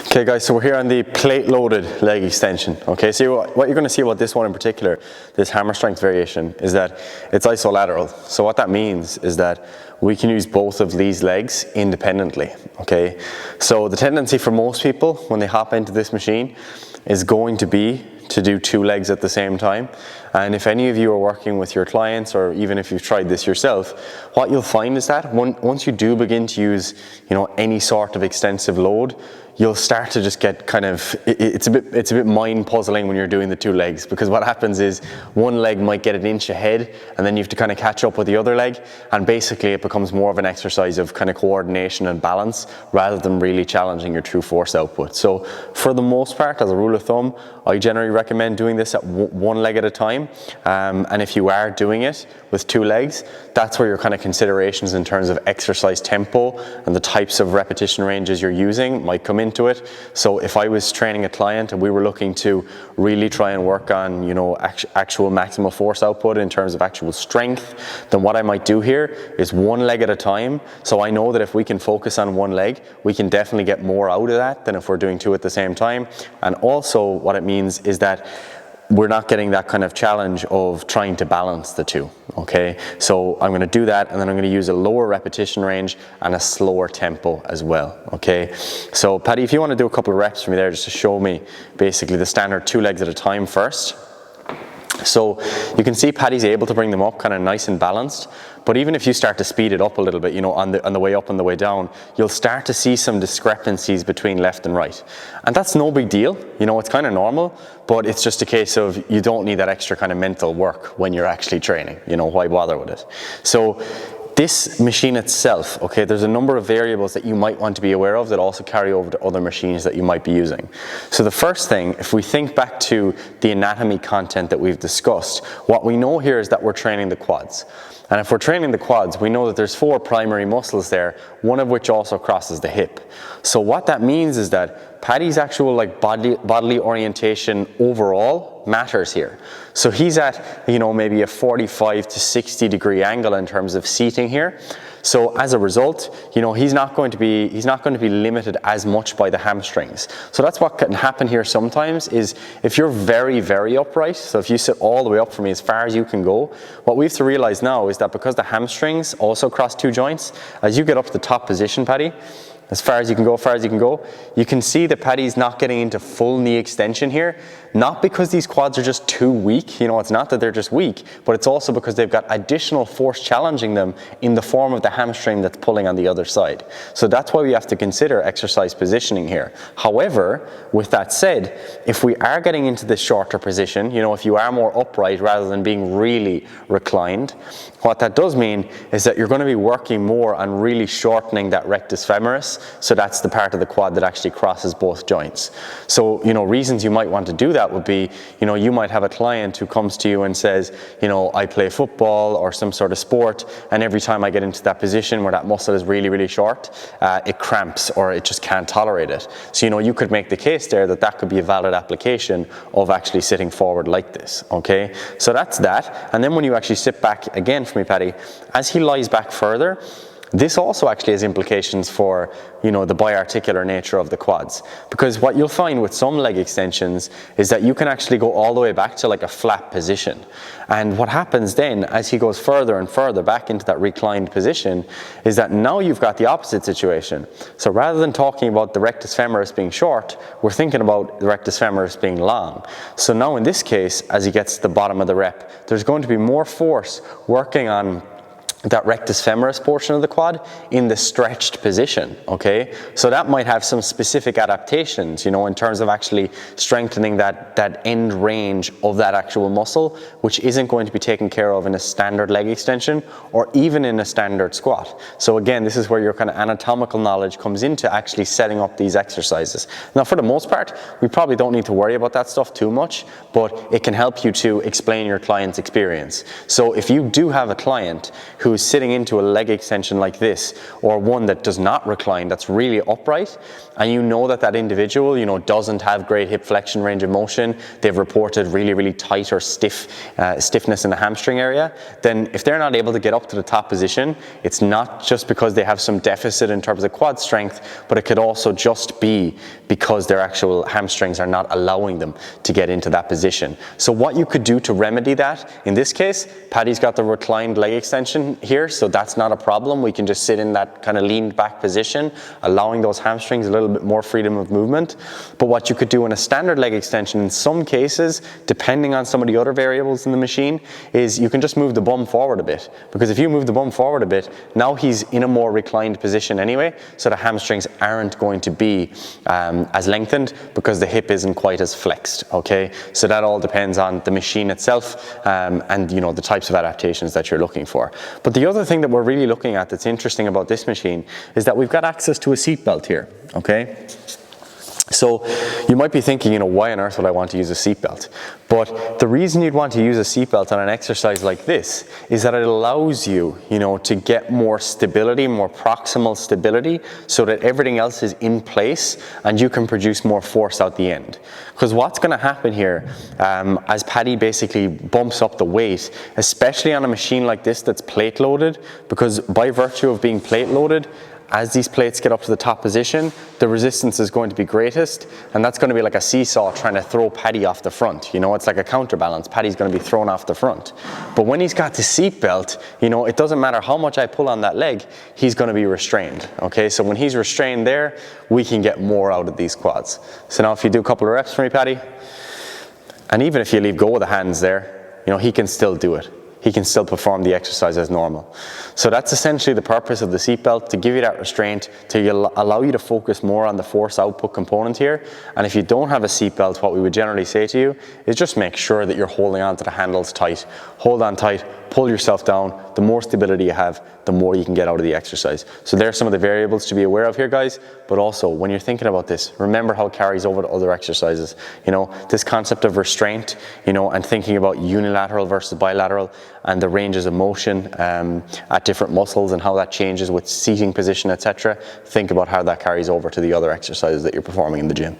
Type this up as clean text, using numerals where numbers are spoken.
Okay guys, so we're here on the plate loaded leg extension. Okay, so what you're going to see about this one in particular, this hammer strength variation, is that it's isolateral. So what that means is that we can use both of these legs independently. Okay, so the tendency for most people when they hop into this machine is going to be to do two legs at the same time. And if any of you are working with your clients, or even if you've tried this yourself, what you'll find is that once you do begin to use, any sort of extensive load, you'll start to just get kind of, it's a bit mind puzzling when you're doing the two legs, because what happens is one leg might get an inch ahead and then you have to kind of catch up with the other leg, and basically it becomes more of an exercise of kind of coordination and balance rather than really challenging your true force output. So for the most part, as a rule of thumb, I generally recommend doing this at one leg at a time, and if you are doing it with two legs, that's where your kind of considerations in terms of exercise tempo and the types of repetition ranges you're using might come into it. So if I was training a client and we were looking to really try and work on actual maximal force output in terms of actual strength, then what I might do here is one leg at a time. So I know that if we can focus on one leg, we can definitely get more out of that than if we're doing two at the same time. And also what it means is that we're not getting that kind of challenge of trying to balance the two. Okay, so I'm going to do that, and then I'm going to use a lower repetition range and a slower tempo as well. Okay, so Paddy, if you want to do a couple of reps for me there, just to show me basically the standard two legs at a time first. So you can see Paddy's able to bring them up kind of nice and balanced, but even if you start to speed it up a little bit, on the way up and the way down, you'll start to see some discrepancies between left and right. And that's no big deal, it's kind of normal, but it's just a case of you don't need that extra kind of mental work when you're actually training, why bother with it? So this machine itself, okay, there's a number of variables that you might want to be aware of that also carry over to other machines that you might be using. So the first thing, if we think back to the anatomy content that we've discussed, what we know here is that we're training the quads. And if we're training the quads, we know that there's four primary muscles there, one of which also crosses the hip. So what that means is that Paddy's actual bodily orientation overall matters here. So he's at, maybe a 45 to 60 degree angle in terms of seating here. So as a result, he's not going to be limited as much by the hamstrings. So that's what can happen here sometimes is if you're very, very upright, so if you sit all the way up for me as far as you can go, what we have to realize now is that because the hamstrings also cross two joints, as you get up to the top position, Paddy, as far as you can go, you can see that Paddy's not getting into full knee extension here, not because these quads are just too weak, it's not that they're just weak, but it's also because they've got additional force challenging them in the form of the hamstring that's pulling on the other side. So that's why we have to consider exercise positioning here. However, with that said, if we are getting into this shorter position, if you are more upright rather than being really reclined, what that does mean is that you're going to be working more on really shortening that rectus femoris. So that's the part of the quad that actually crosses both joints. So, reasons you might want to do that would be, you might have a client who comes to you and says, I play football or some sort of sport, and every time I get into that position where that muscle is really, really short, it cramps or it just can't tolerate it. So, you could make the case there that could be a valid application of actually sitting forward like this, okay? So that's that. And then when you actually sit back again for me, Paddy, as he lies back further, this also actually has implications for, the biarticular nature of the quads. Because what you'll find with some leg extensions is that you can actually go all the way back to like a flat position. And what happens then, as he goes further and further back into that reclined position, is that now you've got the opposite situation. So rather than talking about the rectus femoris being short, we're thinking about the rectus femoris being long. So now in this case, as he gets to the bottom of the rep, there's going to be more force working on that rectus femoris portion of the quad in the stretched position, okay? So that might have some specific adaptations, in terms of actually strengthening that end range of that actual muscle, which isn't going to be taken care of in a standard leg extension or even in a standard squat. So again, this is where your kind of anatomical knowledge comes into actually setting up these exercises. Now, for the most part, we probably don't need to worry about that stuff too much, but it can help you to explain your client's experience. So if you do have a client who who's sitting into a leg extension like this, or one that does not recline, that's really upright, and you know that that individual, you know, doesn't have great hip flexion range of motion, they've reported really, really tight or stiffness in the hamstring area, then if they're not able to get up to the top position, it's not just because they have some deficit in terms of quad strength, but it could also just be because their actual hamstrings are not allowing them to get into that position. So what you could do to remedy that, in this case, Paddy's got the reclined leg extension here, so that's not a problem. We can just sit in that kind of leaned back position, allowing those hamstrings a little bit more freedom of movement. But what you could do in a standard leg extension, in some cases, depending on some of the other variables in the machine, is you can just move the bum forward a bit. Because if you move the bum forward a bit, now he's in a more reclined position anyway, so the hamstrings aren't going to be as lengthened because the hip isn't quite as flexed, okay? So that all depends on the machine itself and, you know, the types of adaptations that you're looking for. But the other thing that we're really looking at that's interesting about this machine is that we've got access to a seat belt here, okay? So you might be thinking, you know, why on earth would I want to use a seatbelt? But the reason you'd want to use a seatbelt on an exercise like this is that it allows you, you know, to get more stability, more proximal stability, so that everything else is in place and you can produce more force out the end. Because what's going to happen here, as Paddy basically bumps up the weight, especially on a machine like this that's plate loaded, because by virtue of being plate loaded, as these plates get up to the top position, the resistance is going to be greatest, and that's going to be like a seesaw trying to throw Paddy off the front. You know, it's like a counterbalance. Paddy's going to be thrown off the front. But when he's got the seat belt, you know, it doesn't matter how much I pull on that leg, he's going to be restrained. Okay, so when he's restrained there, we can get more out of these quads. So now if you do a couple of reps for me, Paddy, and even if you leave go with the hands there, you know, he can still do it. He can still perform the exercise as normal. So that's essentially the purpose of the seatbelt, to give you that restraint, to allow you to focus more on the force output component here. And if you don't have a seatbelt, what we would generally say to you is just make sure that you're holding on to the handles tight. Hold on tight, pull yourself down. The more stability you have, the more you can get out of the exercise. So there are some of the variables to be aware of here, guys. But also, when you're thinking about this, remember how it carries over to other exercises. You know, this concept of restraint, you know, and thinking about unilateral versus bilateral, and the ranges of motion at different muscles and how that changes with seating position, etc. Think about how that carries over to the other exercises that you're performing in the gym.